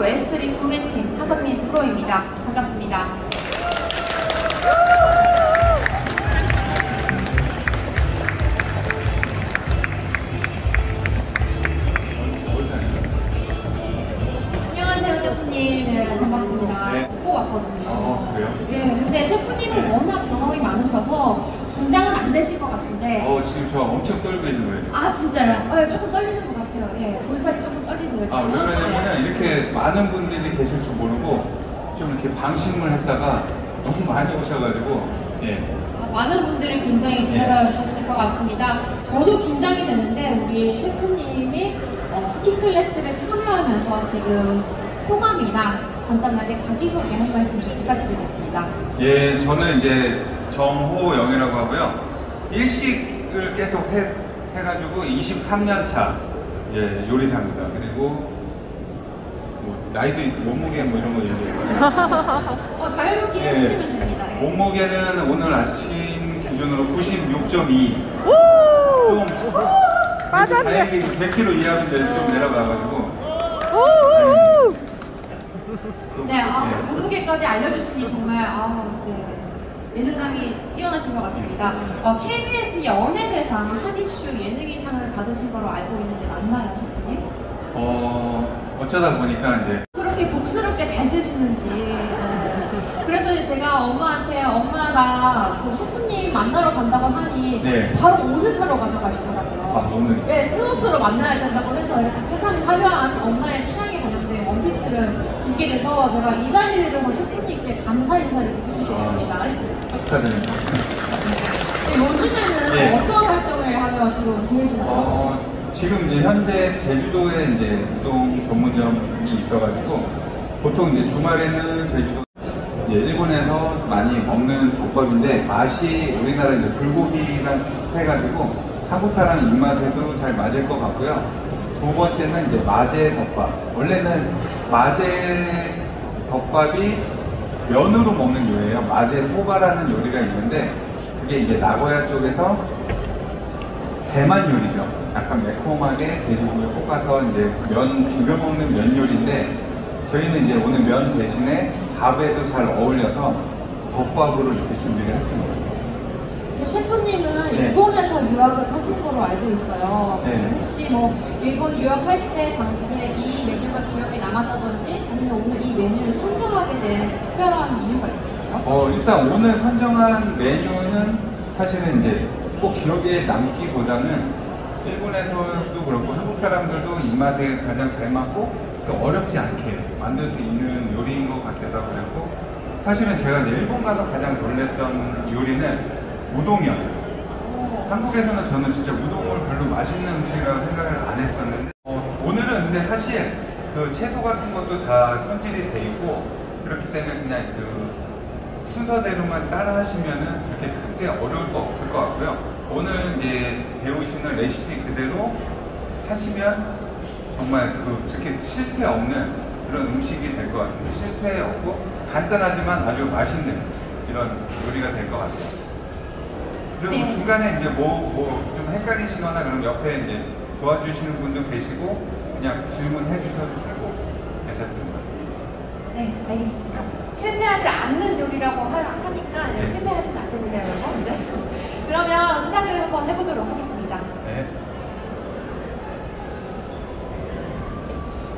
웰스트리 구매팀 하성민 프로입니다. 반갑습니다. 안녕하세요, 셰프님. 네, 반갑습니다. 네. 보고 왔거든요. 그래요? 예, 근데 셰프님은 워낙 경험이 많으셔서 긴장은 안 되실 것 같은데. 지금 저 엄청 떨고 있는 거예요. 아, 진짜요? 네, 조금 떨리는 것 같아요. 예, 볼살이 조금 떨리세요. 왜냐면 이렇게 많은 분들이 계실 줄 모르고 좀 이렇게 방심을 했다가 너무 많이 오셔가지고, 예. 많은 분들이 굉장히 기다려 주셨을 것 같습니다. 저도 긴장이 되는데 우리 셰프님이 쿠킹 클래스를 참여하면서 지금 소감이나 간단하게 자기소개 한 말씀 좀 부탁드리겠습니다. 예, 저는 이제 정호영이라고 하고요. 일식을 계속 해가지고 23년 차 요리사입니다. 그리고 뭐 나이도 몸무게 뭐 이런 거 얘기해요. 자유롭게 해주시면 됩니다. 예. 몸무게는 오늘 아침 기준으로 96.2. 좀 빠졌네. 다행히 100kg 이하인데 좀 내려가가지고. 네, 몸무게까지 알려주시니 정말 예능감이 뛰어나신 것 같습니다. KBS 연예대상 핫이슈 예능인상을 받으신 거로 알고 있는데 맞나요, 셰프님? 어쩌다 보니까 이제 그렇게 복스럽게 잘 드시는지. 그래서 이제 제가 엄마한테 엄마 나 그 셰프님 만나러 간다고 하니 바로 옷을 사러 가져가시더라고요. 오늘? 네, 스노스로 만나야 된다고 해서 이렇게 세상 화려한 엄마의 취향에 반영된 원피스를 입게 돼서 제가 이 자리로 셰프님께 감사 인사를 드리게 됩니다. 축하드립니다. 요즘에는 어떤 활동을 하며 주로 지내시나요? 지금 이제 현재 제주도에 이제 우동 전문점이 있어가지고 보통 이제 주말에는 제주도 일본에서 많이 먹는 덮밥인데 맛이 우리나라 이제 불고기랑 비슷해가지고 한국 사람 입맛에도 잘 맞을 것 같고요. 두 번째는 이제 마제 덮밥. 원래는 마제 덮밥이 면으로 먹는 요리예요. 마제 소바라는 요리가 있는데 그게 이제 나고야 쪽에서 대만 요리죠. 약간 매콤하게 돼지고기를 볶아서 이제 면 비벼 먹는 면 요리인데 저희는 이제 오늘 면 대신에 밥에도 잘 어울려서 덮밥으로 이렇게 준비를 했습니다. 근데 셰프님은 일본에서 유학을 하신 거로 알고 있어요. 혹시 뭐 일본 유학할 때 당시에 이 메뉴가 기억에 남았다든지 아니면 오늘 이 메뉴를 선정하게 된 특별한 이유가 있을까요? 일단 오늘 선정한 메뉴는 사실은 이제 꼭 기억에 남기보다는 일본에서도 그렇고 한국 사람들도 입맛에 가장 잘 맞고 어렵지 않게 만들 수 있는 요리인 것 같아서 그랬고 사실은 제가 일본 가서 가장 놀랬던 요리는 우동이었어요. 한국에서는 저는 진짜 우동을 별로 맛있는 음식이라고 생각을 안 했었는데 오늘은 근데 사실 그 채소 같은 것도 다 손질이 돼 있고 그렇기 때문에 그냥 그 순서대로만 따라 하시면은 그렇게 크게 어려울 거 없을 것 같고요. 오늘 이제 배우시는 레시피 그대로 하시면 정말 그렇게 실패 없는 그런 음식이 될 것 같습니다. 실패 없고 간단하지만 아주 맛있는 이런 요리가 될 것 같습니다. 그리고 중간에 이제 좀 헷갈리시거나 그럼 옆에 이제 도와주시는 분도 계시고 그냥 질문해 주셔도 되고 괜찮습니다. 네, 알겠습니다. 실패하지 않는 요리라고 하니까 실패하시면 안 됩니다, 여러분. 네. 그러면 시작을 한번 해보도록 하겠습니다. 네.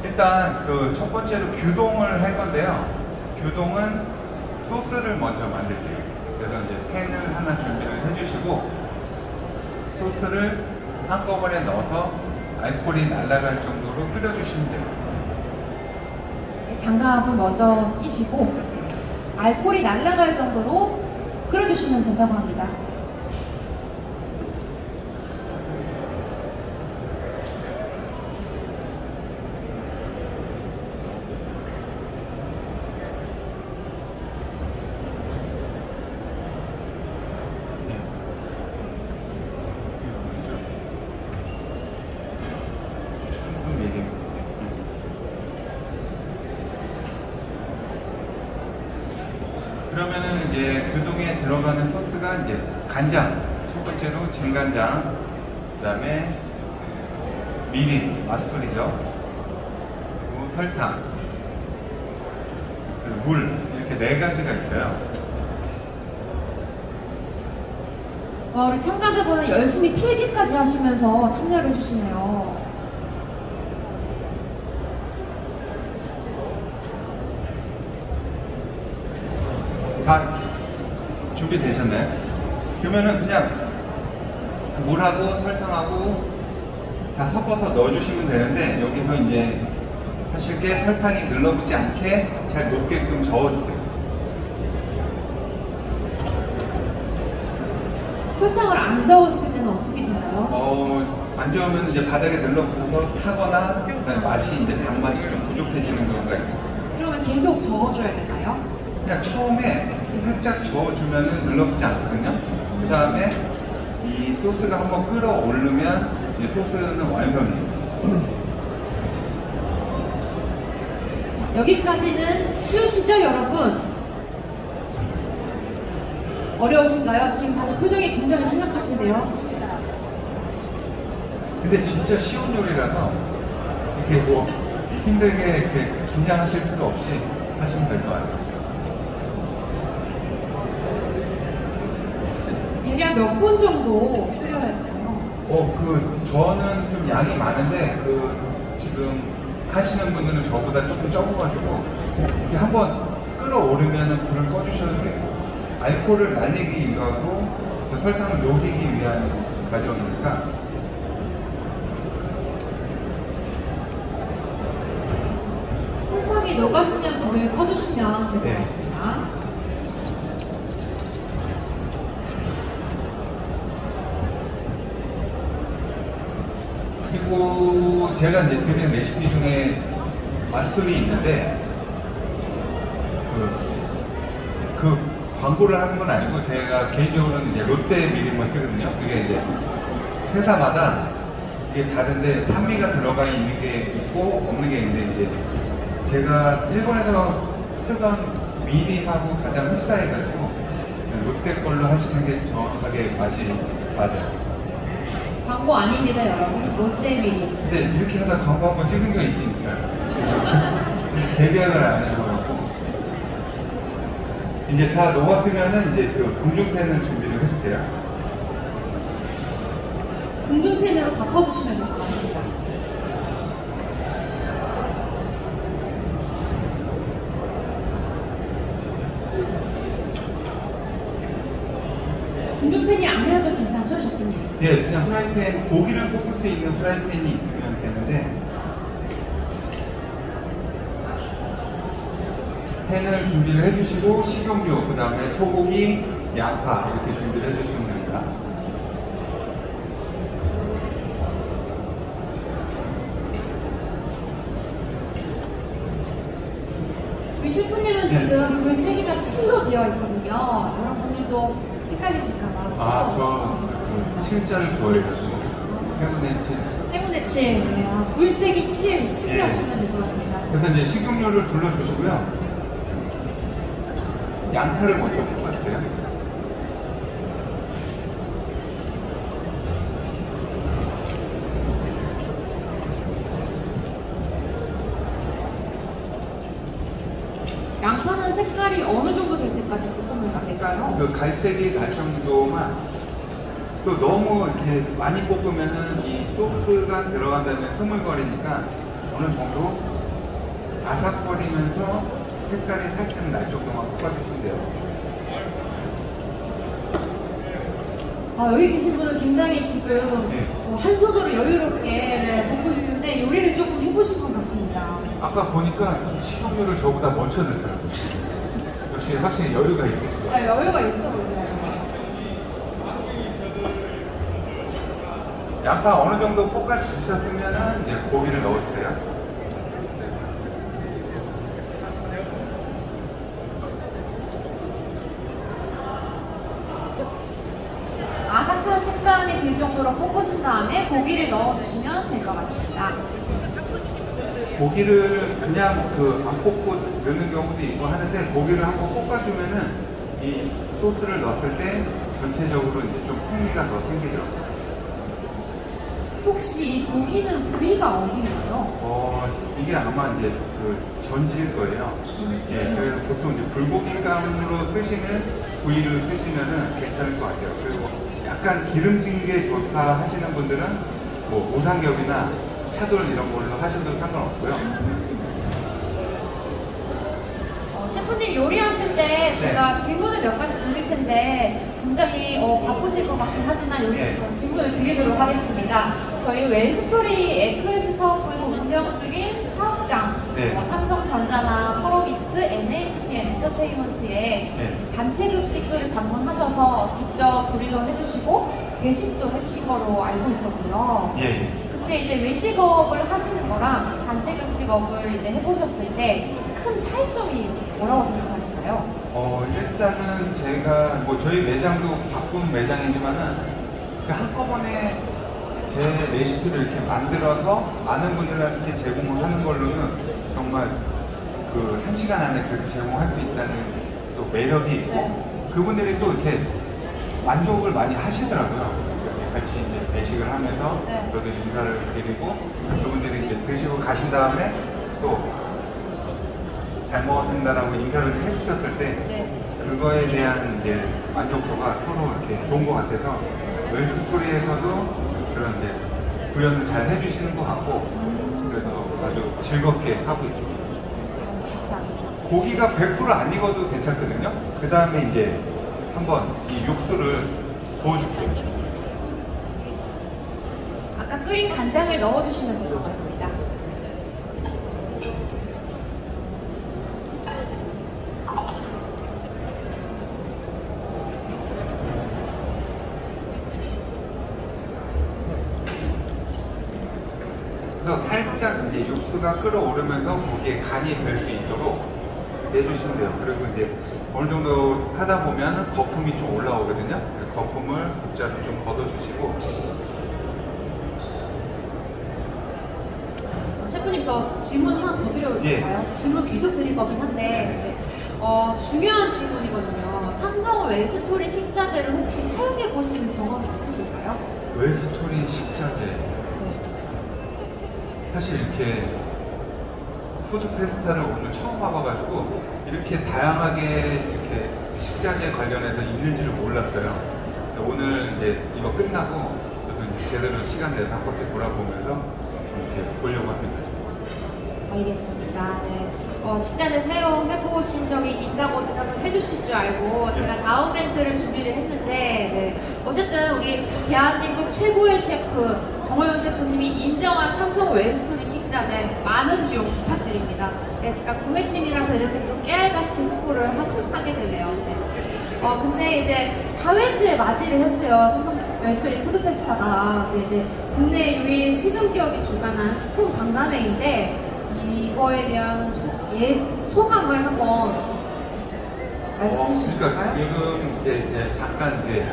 일단 그 첫 번째로 규동을 할 건데요. 규동은 소스를 먼저 만들게요. 그래서 이제 팬을 하나 준비를 해주시고 소스를 한꺼번에 넣어서 알코올이 날아갈 정도로 끓여주시면 돼요. 장갑을 먼저 끼시고 알코올이 날아갈 정도로 끓여주시면 된다고 합니다. 그러면은 이제 규동에 들어가는 소스가 이제 간장, 첫 번째로 진간장, 그 다음에 미림, 맛술이죠. 그리고 설탕, 그리고 물 이렇게 네 가지가 있어요. 와, 우리 참가자분은 열심히 필기까지 하시면서 참여를 해주시네요. 다 준비되셨나요? 그러면은 그냥 물하고 설탕하고 다 섞어서 넣어주시면 되는데, 여기서 이제 하실 게 설탕이 눌러붙지 않게 잘 녹게끔 저어주세요. 설탕을 안 저었을 때는 어떻게 되나요? 안 좋으면 이제 바닥에 눌러붙어서 타거나, 그다음에 맛이 이제 단맛이 좀 부족해지는 경우가 있죠. 그러면 계속 저어줘야 되나요? 그냥 처음에 살짝 저어주면은 눌러붙지 않거든요. 그 다음에 이 소스가 한번 끓어오르면 이 소스는 완성이에요. 자, 여기까지는 쉬우시죠, 여러분? 어려우신가요? 지금 다들 표정이 굉장히 심각하신데요. 근데 진짜 쉬운 요리라서 이렇게 뭐 힘들게 이렇게 긴장하실 필요 없이 하시면 될 것 같아요. 대략 몇 분 정도 끓여야 되나요? 저는 좀 양이 많은데, 지금 하시는 분들은 저보다 조금 적어가지고, 이렇게 한번 끓어오르면 불을 꺼주셔도 돼요. 알코올을 날리기 위하고, 설탕을 녹이기 위한 과정이니까. 설탕이 녹았으면 불을 꺼주시면 될 것 같습니다. 그리고 제가 이제 드린 레시피 중에 맛술이 있는데, 그 광고를 하는 건 아니고, 제가 개인적으로는 이제 롯데 미림을 쓰거든요. 그게 이제 회사마다 이게 다른데 산미가 들어가 있는 게 있고 없는 게 있는데, 이제 제가 일본에서 쓰던 미림하고 가장 흡사해가지고 롯데 걸로 하시는 게 정확하게 맛이 맞아요. 광고 아닙니다, 여러분. 롯데미림. 근데 이렇게 하다 광고 한번 찍은 적이 있긴 있어요. 재계약을 안 해줘갖고. 이제 다 녹았으면은 이제 그 궁중팬을 준비를 해주세요. 궁중팬으로 바꿔주시면 될 것 같습니다. 궁중팬이 아니라도 괜찮죠, 셰프님? 예, 그냥 프라이팬, 고기를 볶을 수 있는 프라이팬이 있으면 되는데, 팬을 준비를 해주시고, 식용유, 그 다음에 소고기, 양파 이렇게 준비를 해주시면 됩니다. 우리 셰프님은 지금 불세기가 7로 되어 있거든요. 여러분들도 헷갈리실까봐. 저 7자를 좋아해가지고, 행운의 7. 행운의 7. 네. 불세기 7. 7을 네. 하시면 될 것 같습니다. 그래서 이제 식용유를 둘러주시고요. 양파를 먼저 볶아주세요. 양파는 색깔이 어느 정도 될 때까지 볶으면 될까요? 그 갈색이 날 정도만, 또 너무 이렇게 많이 볶으면은 이 소스가 들어간 다음에 흐물거리니까 어느 정도 아삭거리면서 색깔이 살짝 날 정도만 볶아주시면 돼요. 여기 계신 분은 굉장히 지금 네. 한 손으로 여유롭게 볶고 싶은데 요리를 조금 해보신 것 같습니다. 아까 보니까 식용유를 저보다 먼저 넣더라고요. 역시 확실히 여유가 있으시죠. 여유가 있어 보여요. 양파 어느 정도 볶아주셨으면은 이제 고기를 넣어주세요. 아삭한 식감이 들 정도로 볶으신 다음에 고기를 넣어주시면 될 것 같습니다. 고기를 그냥 안 볶고 넣는 경우도 있고 하는데, 고기를 한번 볶아주면은 이 소스를 넣었을 때 전체적으로 이제 좀 풍미가 더 생기더라고요. 혹시 이 고기는 부위가 어디나요? 이게 아마 이제 그 전지일 거예요. 예, 그래서 보통 이제 불고기감으로 쓰시는 부위를 쓰시면은 괜찮을 것 같아요. 그리고 약간 기름진 게 좋다 하시는 분들은 뭐 우삼겹이나 차돌 이런 걸로 하셔도 상관없고요. 셰프님 요리하실 때 제가 질문을 몇 가지 드릴 텐데 굉장히 바쁘실 것 같긴 하지만 여기 질문을 드리도록 하겠습니다. 저희 웰스토리 에크에스 사업부에서 운영 중인 사업장 삼성전자나 펄어비스, NHN 엔터테인먼트에 단체 급식소를 방문하셔서 직접 조리도 해주시고 외식도 해주신 거로 알고 있거든요. 근데 이제 외식업을 하시는 거랑 단체 급식업을 이제 해보셨을 때 큰 차이점이 뭐라고 생각하시나요? 일단은 제가 뭐 저희 매장도 바쁜 매장이지만은 한꺼번에 제 레시피를 이렇게 만들어서 많은 분들한테 제공을 하는 걸로는 정말 그 1시간 안에 그렇게 제공할 수 있다는 또 매력이 있고 그분들이 또 이렇게 만족을 많이 하시더라고요. 같이 이제 외식을 하면서 저도 인사를 드리고 그분들이 이제 드시고 가신 다음에 또 잘 먹었습니다라고 인터뷰를 해주셨을 때 그거에 대한 이제 만족도가 서로 이렇게 좋은 것 같아서 웰스토리에서도 그런 이제 구현을 잘 해주시는 것 같고 그래서 아주 즐겁게 하고 있습니다. 고기가 100% 안 익어도 괜찮거든요. 그 다음에 이제 한번 이 육수를 부어줄게요. 아까 끓인 간장을 넣어주시면 될 것 같습니다. 그래서 살짝 이제 육수가 끓어오르면서 고기에 간이 될 수 있도록 내주시면 돼요. 그리고 이제 어느 정도 하다 보면 거품이 좀 올라오거든요. 그 거품을 국자로 좀 걷어주시고. 셰프님 저 질문 하나 더 드려도 될까요? 질문 계속 드릴 거긴 한데 중요한 질문이거든요. 삼성 웰스토리 식자재를 혹시 사용해 보신 경험이 있으실까요? 웰스토리 식자재. 사실 이렇게 푸드 페스타를 오늘 처음 와봐가지고 이렇게 다양하게 이렇게 식자재 관련해서 있는지를 몰랐어요. 오늘 이제 이거 끝나고 저도 이제 제대로 시간 내서 한 번씩 돌아보면서 이렇게 보려고 합니다. 알겠습니다. 식자재 사용해 보신 적이 있다고 대답을 해주실 줄 알고 제가 다음 멘트를 준비를 했는데 어쨌든 우리 대한민국 최고의 셰프 정호영 셰프님이 인정한 삼성 웰스토리 식자재 많은 이용 부탁드립니다. 제가 구매팀이라서 이렇게 또 깨알같이 홍보를 하게 되네요. 근데 이제 4회째 맞이를 했어요. 삼성 웰스토리 푸드페스타가. 이제 국내 유일 식음기업이 주관한 식품 박람회인데 이거에 대한 소감을 한번 말씀해 주실까요? 그러니까 지금 이제 잠깐 이제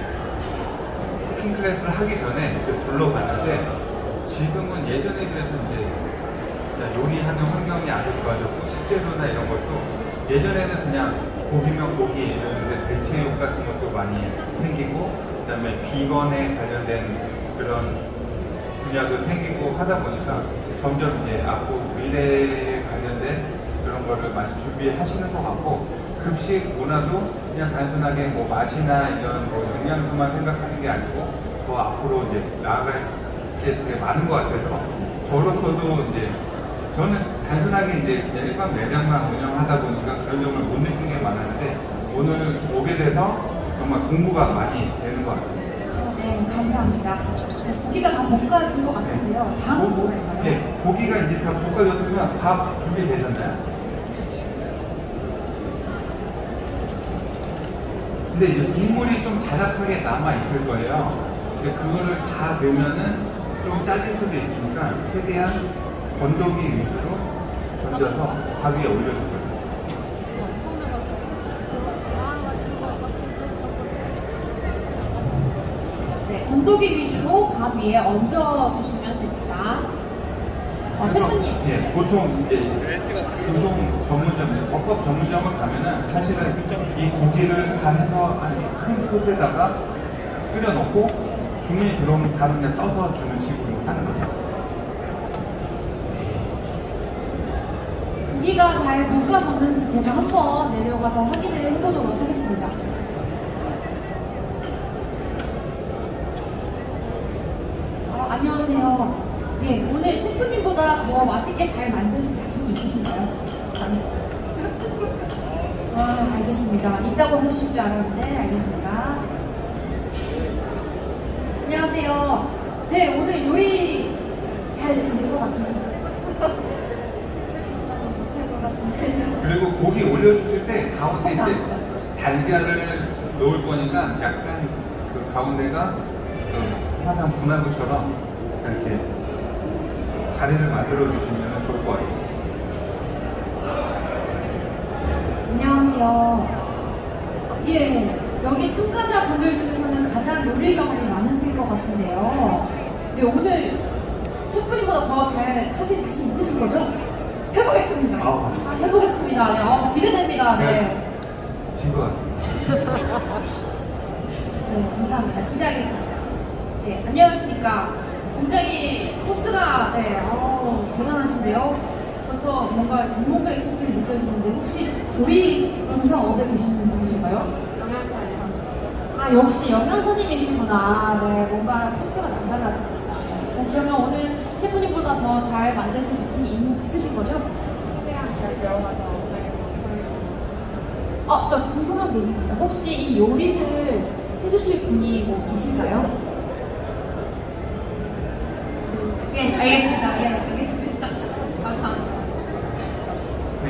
쿠킹 클래스를 하기 전에 둘러봤는데 지금은 예전에 비해서 이제 요리하는 환경이 아주 좋아졌고 식재료나 이런 것도 예전에는 그냥 고기면 고기 이랬는데 대체육 같은 것도 많이 생기고 그다음에 비건에 관련된 그런 분야도 생기고 하다 보니까 점점 이제 앞으로 미래에 관련된 그런 거를 많이 준비하시는 것 같고 급식 문화도 그냥 단순하게 뭐 맛이나 이런 뭐 영양소만 생각하는 게 아니고 더 앞으로 이제 나아갈 게 되게 많은 것 같아서 저로서도 이제 저는 단순하게 이제 일반 매장만 운영하다 보니까 그런 점을 못 느낀 게 많았는데 오늘 오게 돼서 정말 공부가 많이 되는 것 같습니다. 네, 감사합니다. 고기가 다 볶아진 것 같은데요. 다음은 뭐예요? 네, 고기가 이제 다 볶아졌으면 밥 준비되셨나요? 근데 이제 국물이 좀 자작하게 남아 있을 거예요. 근데 그거를 다 넣으면은 좀 짜질 수도 있으니까 최대한 건더기 위주로 던져서 밥 위에 올려줄 거예요. 네, 건더기 위주로 밥 위에 얹어주시면 됩니다. 셰프님. 예, 보통 이제 주동 전문점, 덮밥 전문점을 가면은 사실은 이 고기를 다 해서 큰 솥에다가 끓여놓고 주문이 들어오면 바로 그냥 떠서 주는 식으로 하는 거죠. 고기가 잘 볶아졌는지 제가 한번 내려가서 확인을 해보도록 하겠습니다. 안녕하세요. 네, 오늘 셰프님보다 더 맛있게 잘 만드실 자신이 있으신가요? 알겠습니다. 있다고 해주실 줄 알았는데, 알겠습니다. 안녕하세요. 네, 오늘 요리 잘 될 것 같으신가요? 그리고 고기 올려주실 때 가운데 이제 달걀을 넣을 거니까 약간 그 가운데가 그 화상 분화구처럼 이렇게 자리를 만들어 주시면 좋을 것 같아요. 안녕하세요. 예, 여기 참가자분들 중에서는 가장 요리 경험이 많으실 것 같은데요. 네, 오늘 셰프님보다 더 잘 하실 자신 있으신 거죠? 해보겠습니다. 해보겠습니다. 네, 기대됩니다. 네. 진 것 같아요. 네, 감사합니다. 기대하겠습니다. 네, 안녕하십니까. 굉장히 코스가, 대단하신데요. 벌써 뭔가 전문가의 손길이 느껴지는데, 혹시 조리 종사업에 계시는 분이신가요? 역시 영양사님이시구나. 네, 뭔가 코스가 남달랐습니다. 그러면 오늘 셰프님보다 더 잘 만드실 자신이 있으신 거죠? 최대한 잘 배워가서 저 궁금한 게 있습니다. 혹시 이 요리를 해주실 분이 뭐 계신가요? 예, 알겠습니다. 예, 알겠습니다. 감사합니다. 네.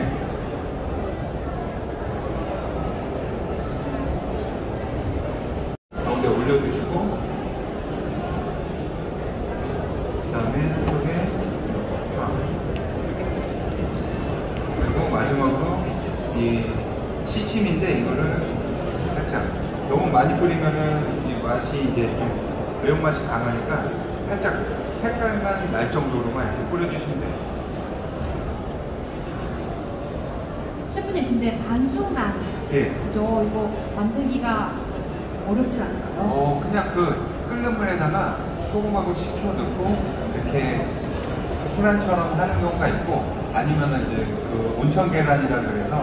가운데 올려주시고, 그 다음에 한쪽에 그리고 마지막으로 이 시침인데 이거를 살짝 너무 많이 뿌리면은 이 맛이 이제 좀 매운맛이 강하니까 살짝 색깔만 날 정도로만 이렇게 뿌려주시면 돼요. 셰프님, 근데 반숙란, 예. 그죠? 이거 만들기가 어렵지 않나요? 그냥 그 끓는 물에다가 소금하고 식초 넣고 이렇게 순환처럼 하는 경우가 있고, 아니면은 이제 그 온천 계란이라 그래서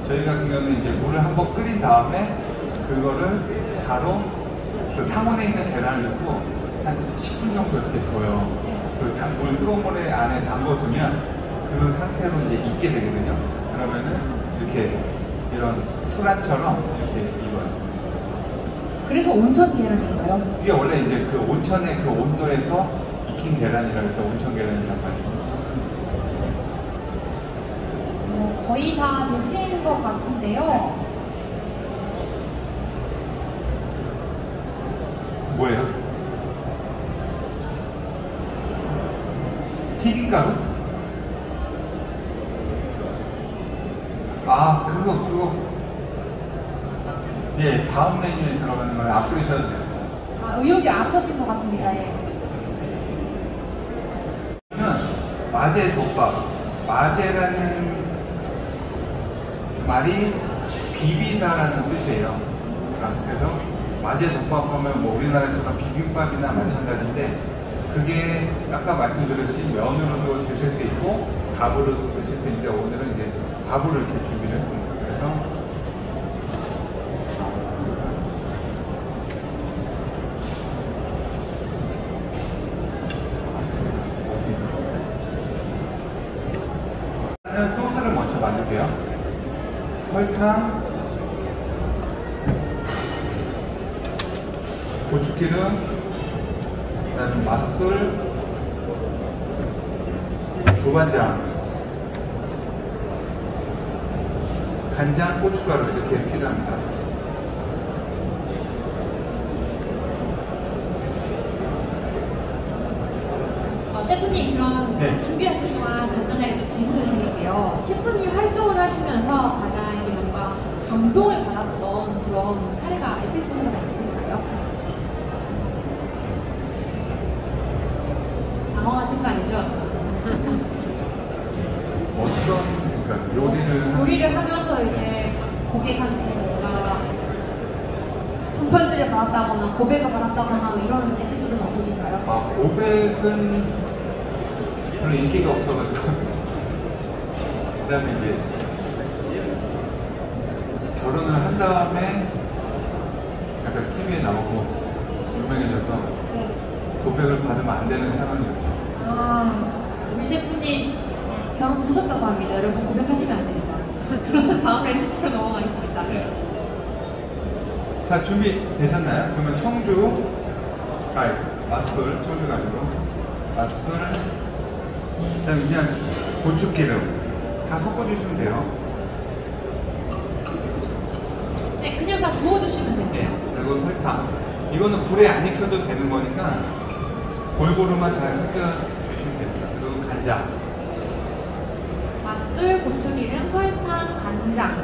저희 같은 경우는 이제 물을 한번 끓인 다음에 그거를 바로 그 상온에 있는 계란을 넣고 한 10분 정도 이렇게 둬요. 그 물 뜨거운 물에 안에 담궈두면 그 상태로 이제 익게 되거든요. 그러면은 이렇게 이런 순환처럼 이렇게 익어요. 그래서 온천 계란인가요? 이게 원래 이제 그 온천의 그 온도에서 익힌 계란이라 해서 온천 계란이라고 하죠. 거의 다 되신 것 같은데요. 뭐예요? 튀김가루? 그거. 예, 다음 메뉴에 들어가는 걸 앞두셔도 돼요. 의욕이 앞서신 것 같습니다. 예. 마제 덮밥. 마제라는 말이 비비다라는 뜻이에요. 그래서 마제 덮밥 하면 뭐 우리나라처럼 비빔밥이나 마찬가지인데, 그게 아까 말씀드렸듯이 면으로도 드실 때 있고 밥으로도 드실 때 있는데, 오늘은 이제 밥으로 이렇게 준비를 했습니다. 그래서 소스를 먼저 만들게요. 설탕, 고추기름, 그다음에 맛술, 두반장, 간장, 고춧가루 이렇게 필요합니다. 셰프님, 그럼 네. 준비하실 동안 간단하게 질문을 드릴게요. 셰프님 활동을 하시면서 가장 뭔가 감동을 받았던 그런 사례가 에피소드가 있을까요? 당황하신 거 아니죠? 그러니까 요리를 요리를 하면서 이제 고객한테 뭔가 손편지를 받았다거나 고백을 받았다거나 뭐 이런 에피소드는 없으신가요? 아, 고백은 별로 인기가 없어가지고. 그 다음에 이제 결혼을 한 다음에 약간 TV에 나오고 유명해져서 네. 고백을 받으면 안 되는 상황이었죠. 아, 우리 셰프님 결혼하셨다고 합니다. 여러분 고백하시면 안 됩니다. 다음 레시피로 넘어가겠습니다. 네. 다 준비되셨나요? 그러면 청주, 맛술, 청주 가지고 맛술, 그다음에 그냥 고추기름 다 섞어주시면 돼요. 네, 그냥 다 부어주시면 돼요. 네. 그리고 설탕. 이거는 불에 안 익혀도 되는 거니까 골고루만 잘 섞여주시면 됩니다. 그리고 간장. 맛술, 고추기름, 설탕, 간장.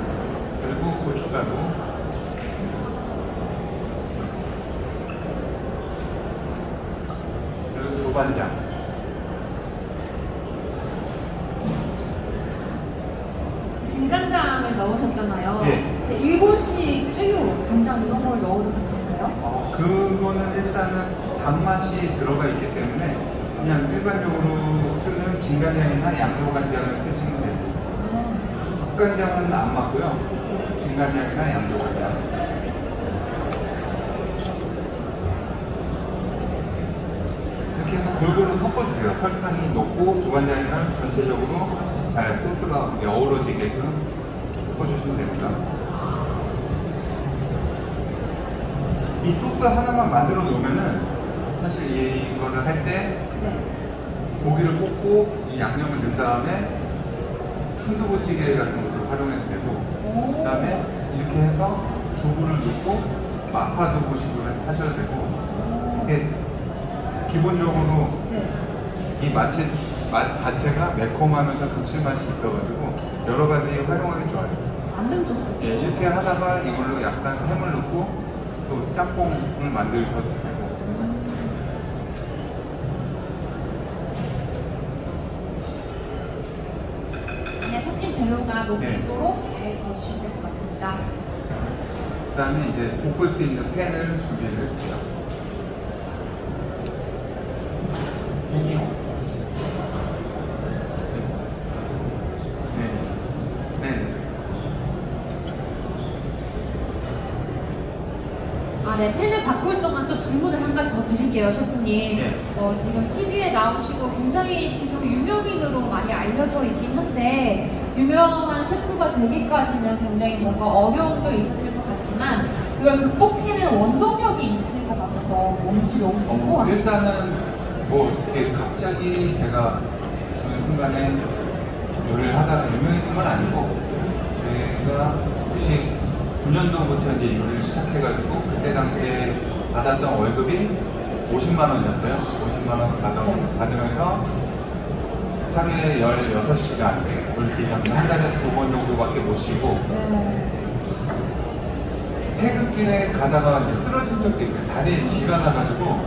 그리고 고춧가루. 그리고 도반장. 진간장을 넣으셨잖아요. 네. 근데 일본식 쯔유, 간장 이런 걸 넣어도 괜찮나요? 그거는 일단은 단맛이 들어가 있기 때문에 그냥 일반적으로 쓰는 진간장이나 양조간장을 쓰시면 돼요. 국간장은 안 맞고요. 진간장이나 양조간장. 이렇게 해서 골고루 섞어주세요. 설탕이 녹고 두간장이랑 전체적으로 잘 소스가 어우러지게끔 섞어주시면 됩니다. 이 소스 하나만 만들어 놓으면은 사실 이거를 할 때 네. 고기를 볶고 이 양념을 넣은 다음에 순두부찌개 같은 것도 활용해도 되고 그 다음에 이렇게 해서 두부를 넣고 마파두부식으로 하셔도 되고 이게 기본적으로 네. 이 맛 자체가 매콤하면서 감칠맛이 있어가지고 여러 가지 활용하기 좋아요. 만든 소스. 예, 이렇게 하다가 이걸로 약간 햄을 넣고 또 짬뽕을 만들셔도 되고. 안에 섞인 재료가 녹도록 잘 저어주시면 될 것 같습니다. 그 다음에 이제 볶을 수 있는 팬을 준비해 드릴게요. 네, 팬을 바꿀 동안 또 질문을 한 가지 더 드릴게요, 셰프님. 네. 지금 TV에 나오시고 굉장히 지금 유명인으로 많이 알려져 있긴 한데, 유명한 셰프가 되기까지는 굉장히 뭔가 어려움도 있었을 것 같지만, 그걸 극복해낸 원동력이 있을 것 같아서 뭔지 너무 궁금합니다. 일단은 뭐 이렇게 갑자기 제가 어느 순간에 요리를 하다가 유명해진 건 아니고, 제가 혹시 9년도부터 이제 요리를 시작해가지고 그때 당시에 받았던 월급이 50만 원이었어요. 50만 원 받으면서 하루에 16시간 물기면 한 달에 2번 정도밖에 못 쉬고 퇴근길에 가다가 이제 쓰러진 적도 있고 다리에 쥐가 나가지고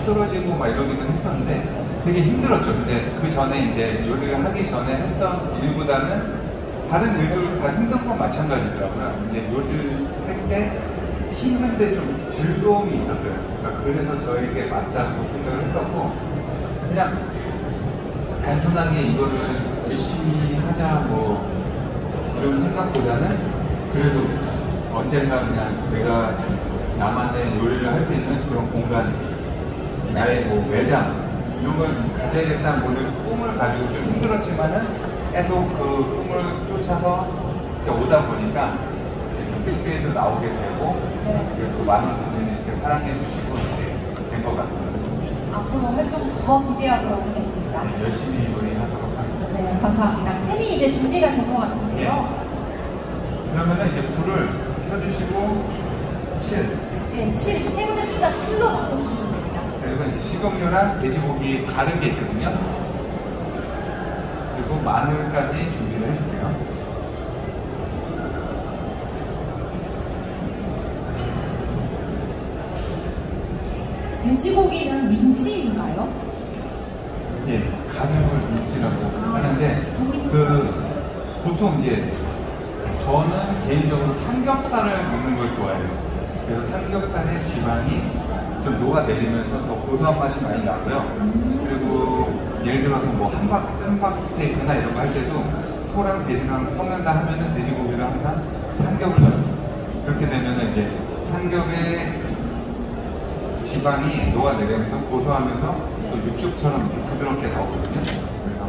쓰러지고 막 이러기는 했었는데 되게 힘들었죠. 근데 그 전에 이제 요리를 하기 전에 했던 일보다는 다른 일들 다 힘든 건 마찬가지더라고요. 근데 요리를 할 때 힘든데 좀 즐거움이 있었어요. 그러니까 그래서 저에게 맞다고 생각을 했었고, 그냥 단순하게 이거를 열심히 하자 뭐 이런 생각보다는 그래도 언젠가 그냥 내가 나만의 요리를 할 수 있는 그런 공간, 나의 뭐 매장 이런 걸 가져야겠다 뭐 이런 꿈을 가지고 좀 힘들었지만은 계속 그 꿈을 쫓아서 오다 보니까 TV에도 나오게 되고 그리고 많은 분들이 이렇게 사랑해 주시고 이렇게 된 것 같습니다. 앞으로 활동 더 기대하도록 하겠습니다. 네, 열심히 요리하도록 하겠습니다. 네, 감사합니다. 팬이 이제 준비가 된 것 같은데요. 그러면은 이제 불을 켜주시고 7. 네, 7. 행운의 숫자 7로 맞춰주시면 됩니다. 그리고 이제 식용유랑 돼지고기 가른 게 있거든요. 그리고 마늘까지 준비를 해주세요. 돼지고기는 민지인가요? 예, 가죽을 민지라고 하는데 보통 이제 저는 개인적으로 삼겹살을 먹는 걸 좋아해요. 그래서 삼겹살의 지방이 좀 녹아내리면서 더 고소한 맛이 많이 나고요. 그리고 예를 들어서 뭐 함박 스테이크나 이런 거 할 때도 소랑 돼지랑 섞는다 하면은 돼지고기를 항상 삼겹을 넣어요. 그렇게 되면은 이제 삼겹의 지방이 녹아내리면서 고소하면서 또 육즙처럼 이렇게 부드럽게 나오거든요. 그래서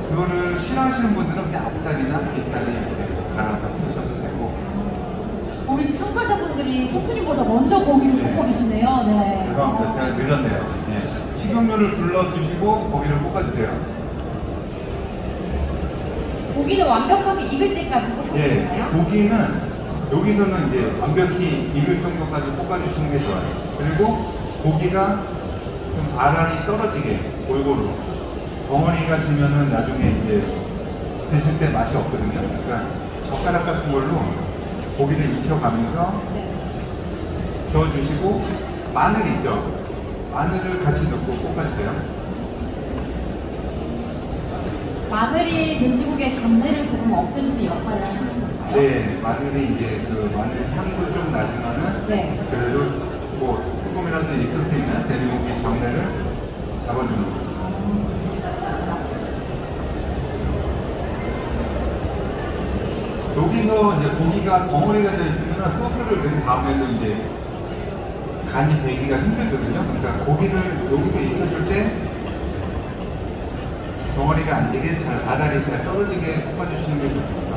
그거를 싫어하시는 분들은 그냥 앞다리나 뒷다리 이렇게 갈아서 드셔도 되고. 우리 참가자분들이 셰프님보다 먼저 고기를 볶고 계시네요. 네. 죄송합니다. 제가 늦었네요. 네. 식용유를 불러주시고 고기를 볶아주세요. 고기는 완벽하게 익을 때까지 볶아주나요? 예, 고기는 여기서는 이제 완벽히 익을 정도까지 볶아주시는 게 좋아요. 그리고 고기가 좀 아란이 떨어지게 골고루. 덩어리가 지면은 나중에 이제 드실 때 맛이 없거든요. 그러니까 젓가락 같은 걸로 고기를 익혀가면서 네. 저어주시고 마늘 있죠? 마늘을 같이 넣고 볶아주세요. 마늘이 돼지고기의 잡내를 조금 없애주는 역할을 하는 건가요? 네, 마늘이 이제 그 마늘 향도 좀 나지만은 네. 그래도 뭐 조금이라도 있을 수 있는 돼지고기 잡내를 잡아주는 거죠. 여기서 이제 고기가 덩어리가 되어 있으면 소스를 넣은 다음에도 이제 간이 배기가 힘들거든요. 그러니까 고기를 여기서 익혀줄 때 덩어리가 안 지게 잘 아다리 잘 떨어지게 볶아주시는 게 좋습니다.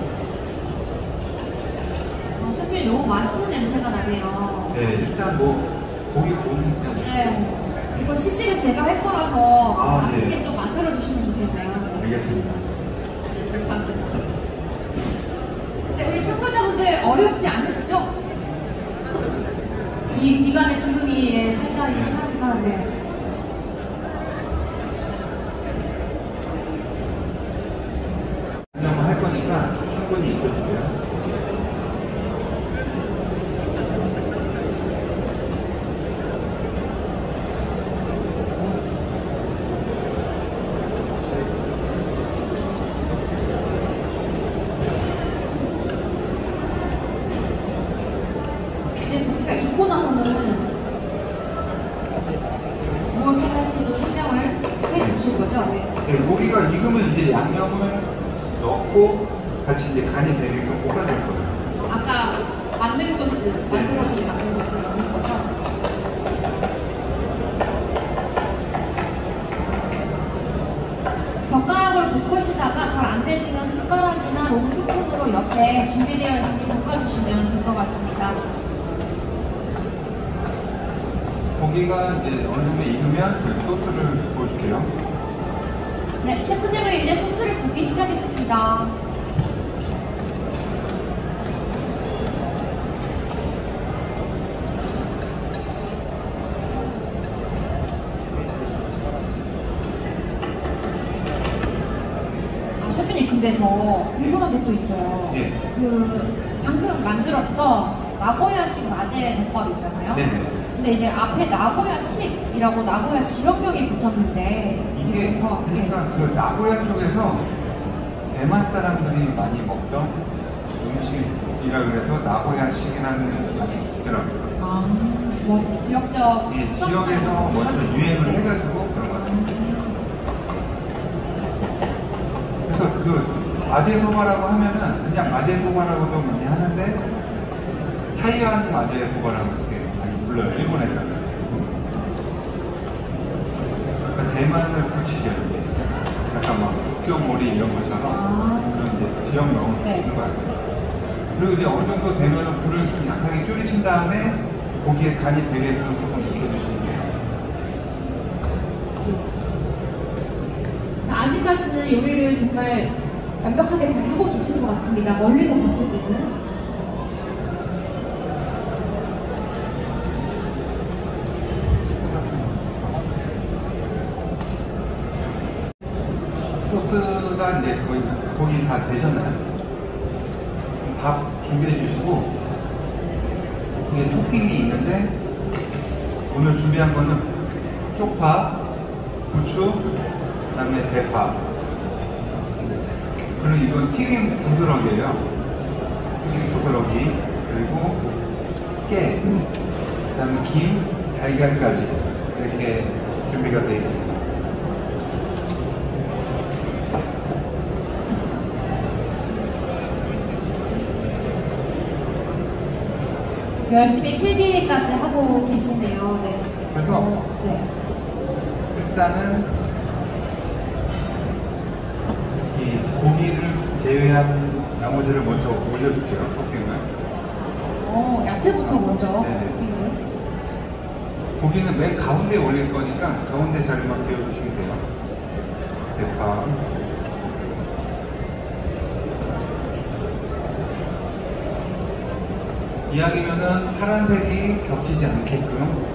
셰프님 너무 맛있는 냄새가 나네요. 네, 일단 뭐 고기 구우면 그냥 네. 이거 시식을 제가 할 거라서 아, 맛있게 네. 좀 만들어주시면 좋겠네요. 알겠습니다. 감사합니다. 네, 우리 참가자분들 어렵지 않으시죠? 입안에 주름이 살짝 있긴 하지만, 네. 할 거니까 충분히 익혀주세요. 이제 고기가 익고 나서는 무엇을 할지도 설명을 해주실 거죠? 네. 네, 고기가 익으면 이제 양념을 넣고 같이 이제 간이 배게끔 볶아줄 거예요. 아까 만능 소스, 만들어진 만능 소스를 넣는 거죠? 젓가락을 볶으시다가 잘 안 되시면 숟가락이나 롱스푼으로 옆에 준비되어 있으니 볶아주시면 될 것 같습니다. 고기가 이제 어느 정도 익으면 그 소스를 부어줄게요. 네, 셰프님은 이제 소스를 붓기 시작했습니다. 셰프님 근데 저 궁금한 게 또 있어요. 예. 그 방금 만들었던 나고야식 마제 덮밥 있잖아요. 네네. 근데 이제 앞에 나고야식이라고 나고야 지역명이 붙었는데 이게 뭐가, 예. 그러니까 그 나고야 쪽에서 대만 사람들이 많이 먹던 음식이라 그래서 나고야식이라는 있더라고요. 아, 뭐 지역적 이 지역에서 먼저 유행을 해가지고 그런 것 같아요. 그래서 그 마제소바라고 하면은 그냥 마제소바라고도 많이 하는데 타이완 마제소바라고 이렇게 많이 불러요. 일본에서는. 그러니까 대만을 붙이죠. 이게. 약간 막 도쿄몰이 이런 것처럼 그런 이제 지역명을 붙이는 거 같아요. 그리고 이제 어느 정도 되면은 불을 좀 약하게 줄이신 다음에 고기에 간이 되게끔 조금 익혀주시는 게 자, 아직까지는 요리를 정말 완벽하게 잘 하고 계신 것 같습니다. 멀리서 봤을 때는. 소스가 이제 거의 고기 다 되셨나요? 밥 준비해 주시고 이게 토핑이 있는데 오늘 준비한 거는 쪽파, 부추, 그다음에 대파 그리고 이건 튀김 부스러기예요. 튀김 부스러기 그리고 깨, 그다음에 김, 달걀까지 이렇게 준비가 되어 있습니다. 열심히 필기까지 하고 계신데요. 네. 그래서 네. 일단은 이 고기를 제외한 나머지를 먼저 올려줄게요. 토핑을. 야채부터 먼저. 네네. 고기는 맨 가운데 올릴 거니까 가운데 자리만 비워주시면 돼요. 대파. 이왕이면은 파란색이 겹치지 않게끔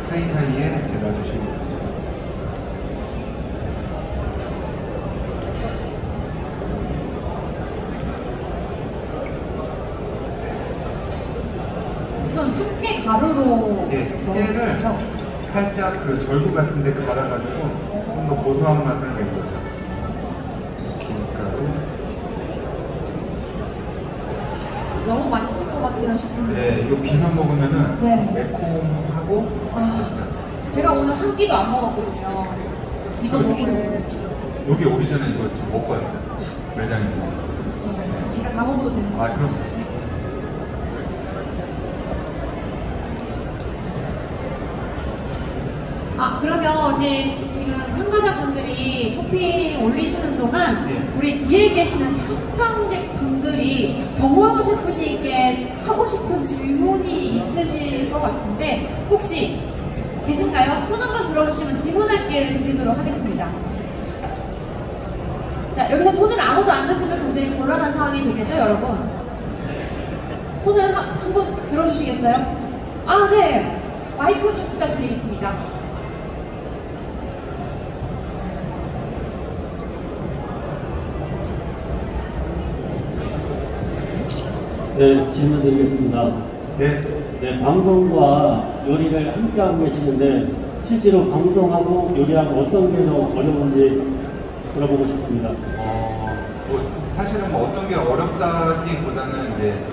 사이사이에 이렇게 놔주시면 돼요. 이건 참깨 가루로 네, 깨를 살짝 그 절구 같은 데 갈아가지고 좀 더 고소한 맛을 낸 거죠. 김가루. 너무 맛있을 것 같아요, 셰프님. 네, 이거 비벼 먹으면은 네. 매콤하고 제가 오늘 한 끼도 안 먹었거든요. 이거 먹으려고. 여기 오기 전에 이거 좀 먹고 왔어요. 매장에서. 제가 다 먹어도 되는 아, 거예요? 그럼. 그러면 이제 지금 참가자분들이 토핑 올리시는 동안 네. 우리 뒤에 계시는 참관객분들이 정호영 셰프님께 하고 싶은 질문이 있으실 것 같은데 혹시 계신가요? 손 한번 들어주시면 질문할 기회를 드리도록 하겠습니다. 자, 여기서 손을 아무도 안 드시면 굉장히 곤란한 상황이 되겠죠, 여러분? 손을 한번 들어주시겠어요? 네. 마이크 좀 부탁드리겠습니다. 네, 질문 드리겠습니다. 네. 네, 방송과 요리를 함께 하고 계시는데 실제로 방송하고 요리하고 어떤 게 더 어려운지 물어보고 싶습니다. 사실은 뭐 어떤 게 어렵다기보다는 이제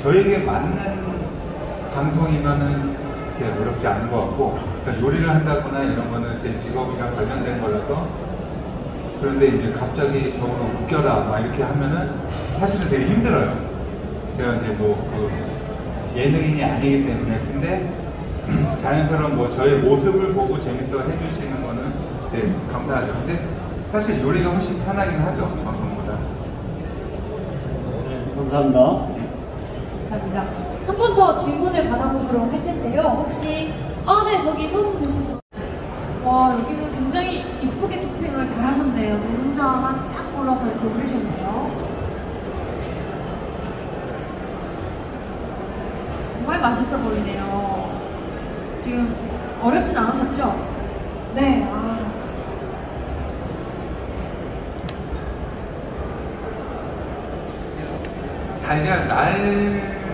저에게 맞는 방송이면은 이렇게 어렵지 않은 것 같고, 그러니까 요리를 한다거나 이런 거는 제 직업이랑 관련된 거라서. 그런데 이제 갑자기 저거로 웃겨라 막 이렇게 하면은 사실은 되게 힘들어요. 제가 이제 그 예능인이 아니기 때문에. 근데 자연스러운 뭐 저의 모습을 보고 재밌어 해주시는 거는 되게 감사하죠. 근데 사실 요리가 훨씬 편하긴 하죠, 방송보다. 네, 감사합니다. 감사합니다. 한 분 더 질문을 받아보도록 할 텐데요. 혹시 네, 저기 손 드신 분. 와, 여기는 굉장히 이쁘게 토핑을 잘 하셨네요. 노른자만 딱 골라서 이렇게 올리셨네요. 정말 맛있어 보이네요. 지금 어렵진 않으셨죠? 네.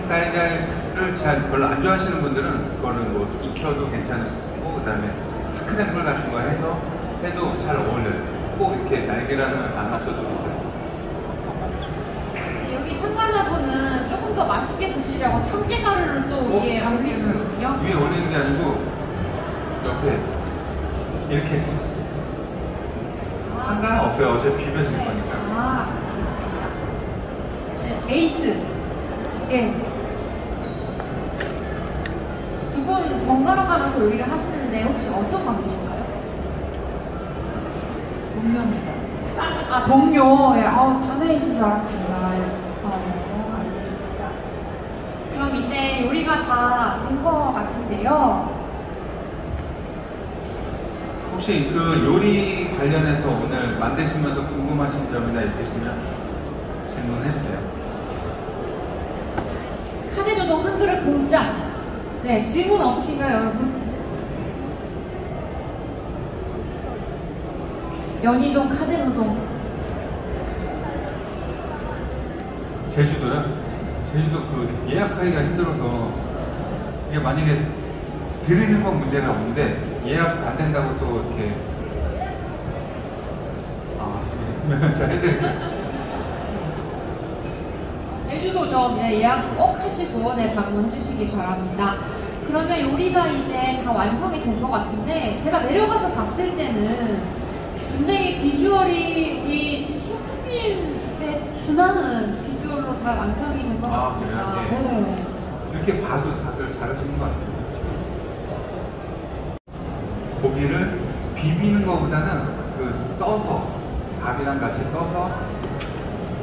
달걀을 잘 별로 안 좋아하시는 분들은 그거는 뭐 익혀도 괜찮고, 그 다음에 스크램블 같은 거 해도 잘 어울려요. 꼭 이렇게 날계란을 안 하셔도 되세요. 여기 참가자분은 조금 더 맛있게 드시려고 참깨가루를 또 위에 올리시거든요. 위에 올리는 게 아니고 옆에 이렇게 상관없어요. 어차피 비벼질 거니까. 네, 에이스. 예. 두 분 번갈아 가면서 요리를 하시는데 혹시 어떤 관계신가요? 동료입니다. 동료. 예. 자매이신 줄 알았습니다. 알겠습니다. 그럼 이제 요리가 다 된 것 같은데요. 혹시 그 요리 관련해서 오늘 만드시면서 궁금하신 점이나 있으시면 질문해주세요. 카레노동 한 그릇 공짜. 네, 질문 없으신가요, 여러분? 연희동 카레노동. 제주도요? 제주도 그 예약하기가 힘들어서, 이게 만약에 드리는 건 문제가 없는데 예약 안 된다고 또 이렇게 제가 해드릴게요. 제주도점 예약 꼭 하시고 방문해 주시기 바랍니다. 그러면 요리가 이제 다 완성이 된 것 같은데 제가 내려가서 봤을 때는 굉장히 비주얼이 우리 셰프님의 준하는 비주얼로 다 완성이 된 것 같습니다. 아, 그래요? 네. 이렇게 봐도 다들 잘하시는 것 같아요. 고기를 비비는 것보다는 떠서 밥이랑 같이 떠서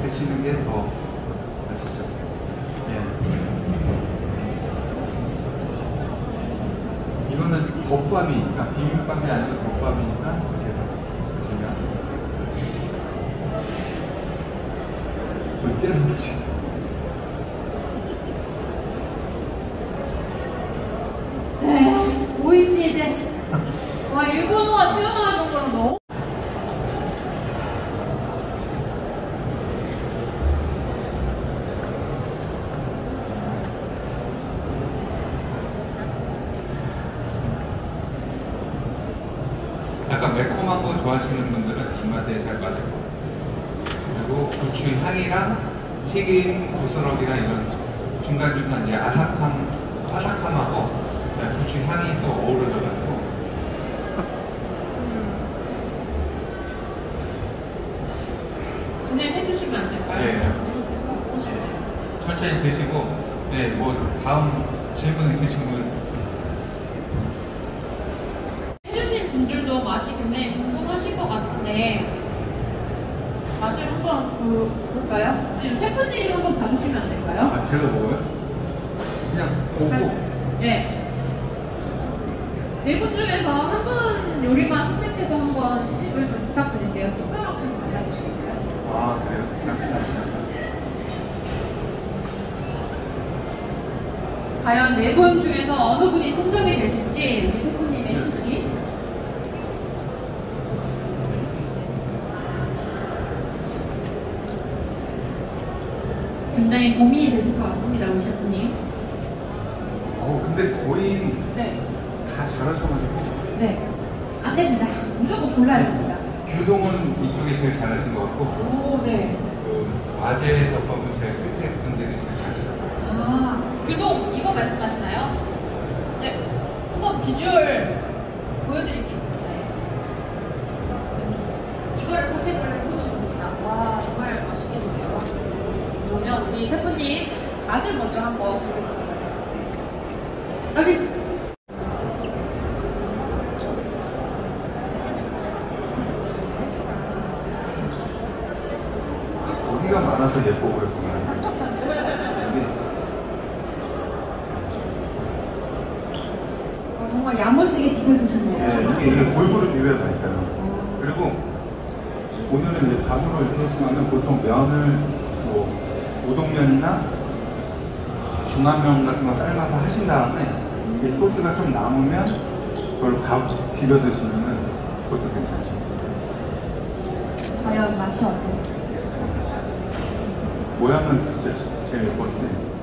드시는 게 더 맛있죠. 예. 이거는 덮밥이니까 비빔밥이 아니고 덮밥이니까 이렇게 드시면 찌는 거지. 네, 오이시 데스. 와, 일본어가 튀어나올 정도로 너무. 약간 매콤한 거 좋아하시는 분들은 입맛에 잘 맞을 거예요. 그리고 고추 향이랑 튀긴 부스러기랑 이런 중간중간 이제 아삭함하고 고추 향이 또 어우러져가지고 진행해 주시면 안 될까요? 네. 계속 보시면. 천천히 드시고 네, 뭐 다음 질문 있으신 분 해주신 분들도 맛이 굉장히 궁금하실 것 같은데 맛을 한번 볼까요? 아니면 셰프님이 한번 봐주시면 안 될까요? 아, 제가 먹어요? 그냥 보고 네. 네 분 중에서 한 분 요리만 선택해서 한번 시식을 좀 부탁드릴게요. 숟가락 좀 갖다 주시겠어요? 아 그래요? 잠시만요. 과연 네 분 중에서 어느 분이 선정이 되실지 우리 셰프님의 시식. 굉장히 고민이 되실 것 같습니다, 우리 셰프님. 근데 거의 네. 다 잘하셔가지고 네. 안 됩니다. 무조건 골라야 됩니다. 규동은 이쪽에 제일 잘하신 것 같고 오, 네. 와제 덮밥은 제일 끝에 분들이 제일 잘하셨고 아, 규동 이거 말씀하시나요? 네. 한번 비주얼 보여드리겠습니다. 이거를 선택을 해주셨습니다. 와, 정말 맛있겠네요. 그러면 우리 셰프님 맛을 먼저 한번 보겠습니다. 알겠습니다. 고기가 많아서 예뻐 보였구나. 정말 야무지게 비벼드시네요. 네, 이게 골고루 비벼야 맛있어요. 그리고 오늘은 이제 밥으로 이렇게 하시면 보통 면을 뭐 우동면이나 중화면 같은 거 삶아서 하신 다음에 이 소스가 좀 남으면 그걸 밥 비벼 드시면 그것도 괜찮죠. 과연 맛이 어떨지. 모양은 진짜 제일 예뻤는데